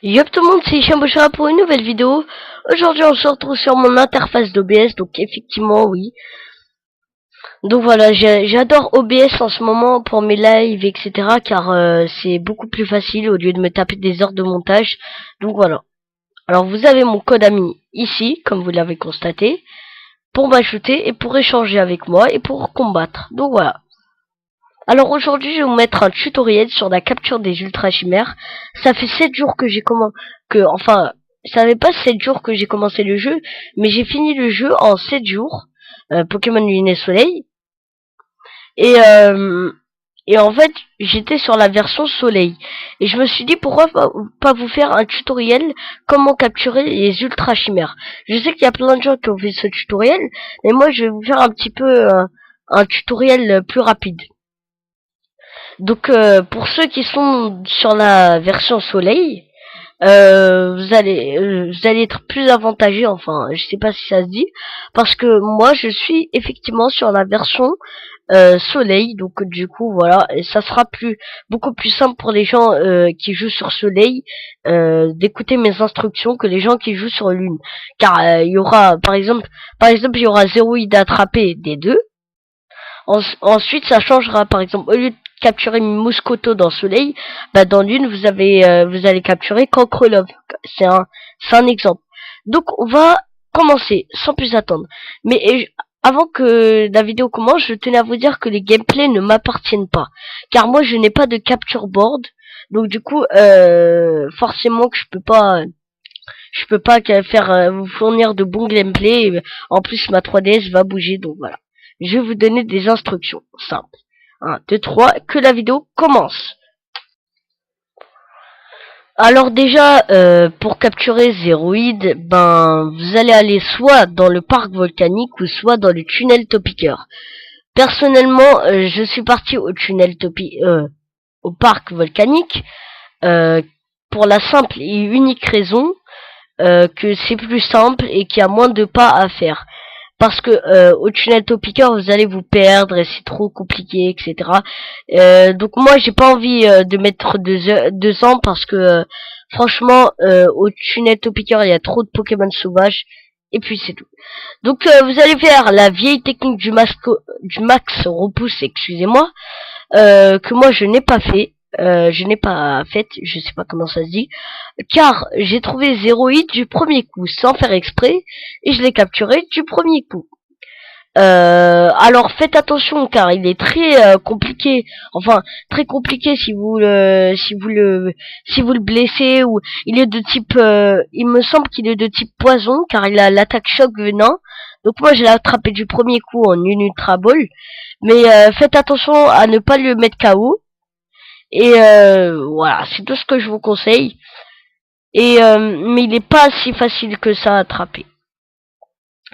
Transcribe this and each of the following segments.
Yop tout le monde, c'est Hicham pour une nouvelle vidéo. Aujourd'hui on se retrouve sur mon interface d'OBS, donc effectivement oui. Donc voilà, j'adore OBS en ce moment pour mes lives, etc. Car c'est beaucoup plus facile au lieu de me taper des heures de montage. Donc voilà. Alors vous avez mon code ami ici, comme vous l'avez constaté, pour m'ajouter et pour échanger avec moi et pour combattre. Donc voilà. Alors aujourd'hui, je vais vous mettre un tutoriel sur la capture des ultra chimères. Ça fait 7 jours que ça fait pas 7 jours que j'ai commencé le jeu, mais j'ai fini le jeu en 7 jours. Pokémon Lune et Soleil. Et, euh, et en fait, j'étais sur la version Soleil. Et je me suis dit, pourquoi pas vous faire un tutoriel comment capturer les ultra chimères. Je sais qu'il y a plein de gens qui ont fait ce tutoriel, mais moi je vais vous faire un petit peu un tutoriel plus rapide. Donc pour ceux qui sont sur la version Soleil, vous allez être plus avantagé, enfin je sais pas si ça se dit, parce que moi je suis effectivement sur la version Soleil, donc du coup voilà, et ça sera beaucoup plus simple pour les gens qui jouent sur Soleil d'écouter mes instructions que les gens qui jouent sur Lune, car il y aura par exemple il y aura Zéroïde attrapé des deux. Ensuite, ça changera. Par exemple, au lieu de capturer Mouscoto dans Soleil, bah dans Lune, vous allez capturer Cancrelove. C'est un exemple. Donc, on va commencer sans plus attendre. Mais avant que la vidéo commence, je tenais à vous dire que les gameplays ne m'appartiennent pas, car moi, je n'ai pas de capture board. Donc, du coup, forcément que je peux pas faire vous fournir de bons gameplays. En plus, ma 3DS va bouger, donc voilà. Je vais vous donner des instructions simples. 1, 2, 3, que la vidéo commence. Alors déjà, pour capturer Zéroïde, ben vous allez aller soit dans le parc volcanique ou soit dans le tunnel Topiqueur. Personnellement, je suis parti au parc volcanique pour la simple et unique raison que c'est plus simple et qu'il y a moins de pas à faire. Parce que au tunnel Topiqueur vous allez vous perdre et c'est trop compliqué, etc. Donc moi j'ai pas envie de mettre 2 ans parce que franchement au tunnel Topiqueur il y a trop de Pokémon sauvages et puis c'est tout. Donc vous allez faire la vieille technique du max repousse, excusez-moi, que moi je n'ai pas fait. Je n'ai pas fait, je sais pas comment ça se dit, car j'ai trouvé Zéroïde du premier coup, sans faire exprès, et je l'ai capturé du premier coup. Alors faites attention car il est très compliqué, enfin très compliqué si vous le blessez, ou il est de type, il me semble qu'il est de type poison car il a l'attaque choc venin. Donc moi je l'ai attrapé du premier coup en une ultra ball, mais faites attention à ne pas le mettre KO. Et voilà, c'est tout ce que je vous conseille. Et mais il n'est pas si facile que ça à attraper.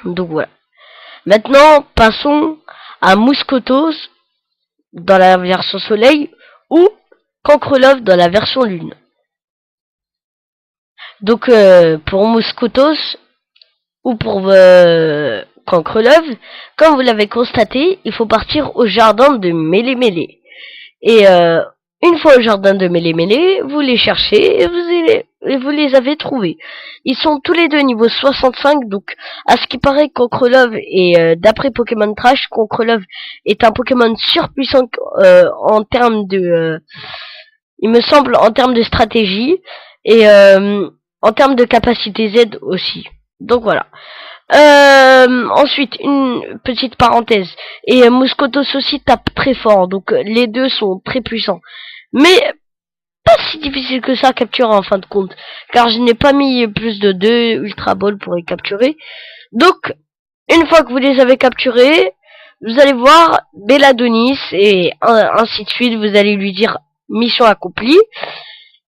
Donc voilà. Maintenant, passons à Mouscotos dans la version Soleil ou Cancrelove dans la version Lune. Donc pour Mouscotos ou pour Cancrelove, comme vous l'avez constaté, il faut partir au jardin de Mélémélé. Et une fois au jardin de Mélémélé, vous les cherchez et vous les avez trouvés. Ils sont tous les deux niveau 65, donc à ce qui paraît Cancrelove et d'après Pokémon Trash, Cancrelove est un Pokémon surpuissant en termes de, il me semble, en termes de stratégie et en termes de capacité Z aussi. Donc voilà. Ensuite, une petite parenthèse. Et Mouscotos aussi tape très fort, donc les deux sont très puissants. Mais pas si difficile que ça à capturer en fin de compte, car je n'ai pas mis plus de 2 Ultra Balls pour les capturer. Donc, une fois que vous les avez capturés, vous allez voir Belladonis et ainsi de suite, vous allez lui dire mission accomplie.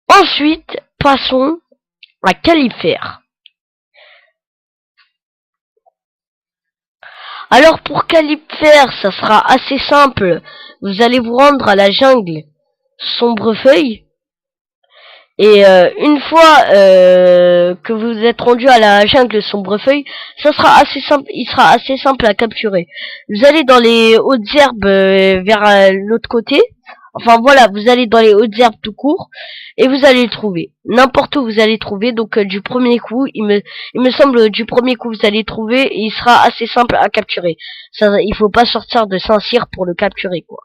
Ensuite, passons à Califère. Alors pour Califère, ça sera assez simple. Vous allez vous rendre à la jungle Sombrefeuille. Et une fois que vous êtes rendu à la jungle Sombrefeuille, ça sera assez simple. Il sera assez simple à capturer. Vous allez dans les hautes herbes vers l'autre côté. Enfin voilà, vous allez dans les hautes herbes tout court et vous allez le trouver. N'importe où vous allez trouver. Donc du premier coup, il me semble du premier coup vous allez trouver et il sera assez simple à capturer. Ça, il faut pas sortir de Saint-Cyr pour le capturer quoi.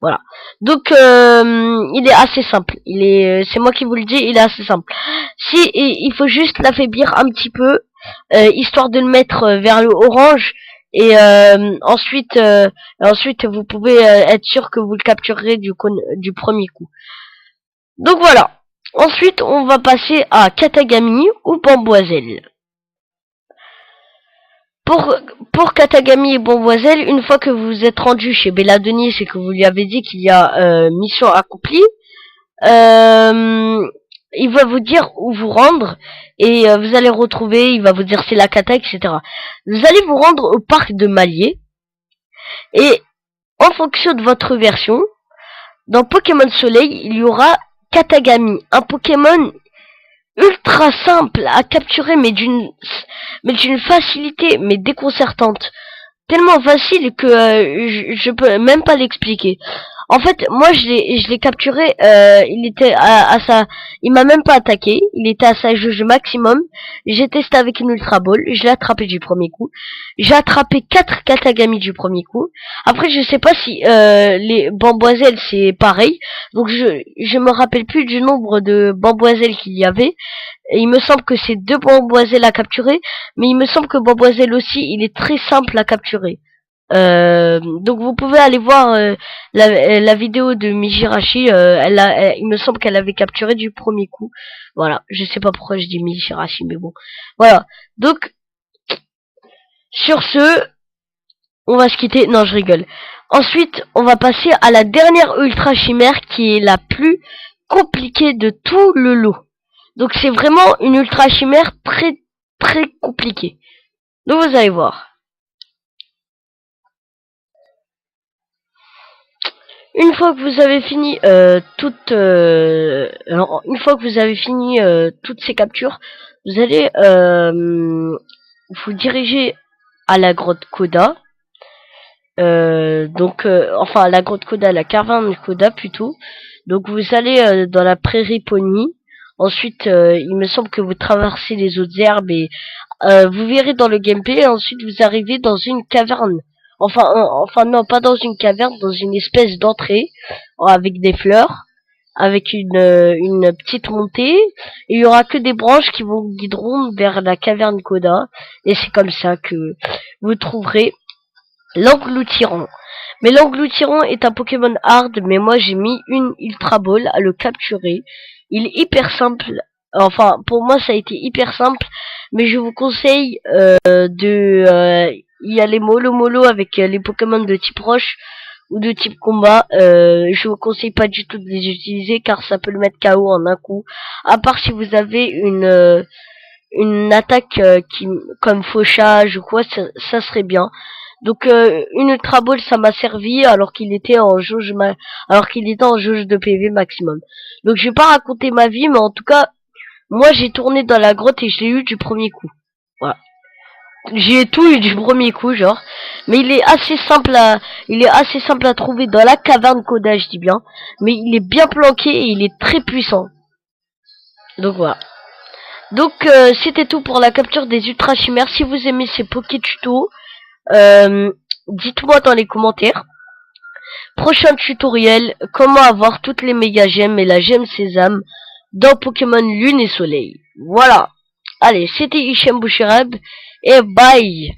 Voilà. Donc il est assez simple. C'est moi qui vous le dis, il est assez simple. Si il faut juste l'affaiblir un petit peu, histoire de le mettre vers le orange. Et ensuite vous pouvez être sûr que vous le capturerez du premier coup. Donc voilà. Ensuite on va passer à Katagami ou Bamboiselle. Pour, pour Katagami et Bonvoiselle, une fois que vous vous êtes rendu chez Bella Denis et que vous lui avez dit qu'il y a mission accomplie, il va vous dire où vous rendre et vous allez retrouver, il va vous dire c'est la kata, etc. Vous allez vous rendre au parc de Malier et en fonction de votre version, dans Pokémon Soleil, il y aura Katagami, un Pokémon ultra simple à capturer mais d'une facilité mais déconcertante, tellement facile que je peux même pas l'expliquer. En fait, moi je l'ai capturé, il était il m'a même pas attaqué, il était à sa jauge maximum. J'ai testé avec une Ultra Ball, je l'ai attrapé du premier coup. J'ai attrapé 4 Katagami du premier coup. Après je sais pas si les Bamboiselles c'est pareil. Donc je me rappelle plus du nombre de Bamboiselles qu'il y avait. Et il me semble que c'est 2 Bamboiselles à capturer, mais il me semble que Bamboiselle aussi, il est très simple à capturer. Donc vous pouvez aller voir la vidéo de Mijirashi, il me semble qu'elle avait capturé du premier coup. Voilà, je sais pas pourquoi je dis Mijirashi, mais bon. Voilà, donc sur ce, on va se quitter. Non, je rigole. Ensuite, on va passer à la dernière Ultra Chimère qui est la plus compliquée de tout le lot. Donc c'est vraiment une Ultra Chimère très très compliquée. Donc vous allez voir. Une fois que vous avez fini une fois que vous avez fini toutes ces captures, vous allez vous diriger à la grotte Koda. Enfin à la grotte Koda, la caverne Koda plutôt. Donc vous allez dans la prairie Pony. Ensuite, il me semble que vous traversez les autres herbes et vous verrez dans le gameplay. Ensuite, vous arrivez dans une caverne. Enfin non, pas dans une caverne, dans une espèce d'entrée avec des fleurs, avec une petite montée. Et il y aura que des branches qui vous guideront vers la caverne Koda. Et c'est comme ça que vous trouverez l'engloutirant. Mais l'engloutirant est un Pokémon hard, mais moi j'ai mis une Ultra Ball à le capturer. Il est hyper simple. Enfin, pour moi ça a été hyper simple, mais je vous conseille y aller mollo avec les Pokémon de type roche ou de type combat. Je vous conseille pas du tout de les utiliser car ça peut le mettre KO en un coup. À part si vous avez une attaque comme fauchage ou quoi, ça serait bien. Donc une Ultra Ball ça m'a servi alors qu'il était en jauge de PV maximum. Donc je vais pas raconter ma vie, mais en tout cas moi j'ai tourné dans la grotte et je l'ai eu du premier coup. Voilà. J'ai tout eu du premier coup genre, mais il est assez simple à trouver dans la caverne Koda, je dis bien, mais il est bien planqué et il est très puissant. Donc voilà. Donc c'était tout pour la capture des Ultra Chimères. Si vous aimez ces Poké tutos, dites-moi dans les commentaires. Prochain tutoriel, comment avoir toutes les méga gemmes et la gemme sésame dans Pokémon Lune et Soleil. Voilà. Allez, c'était Hichem Bouchereb et bye.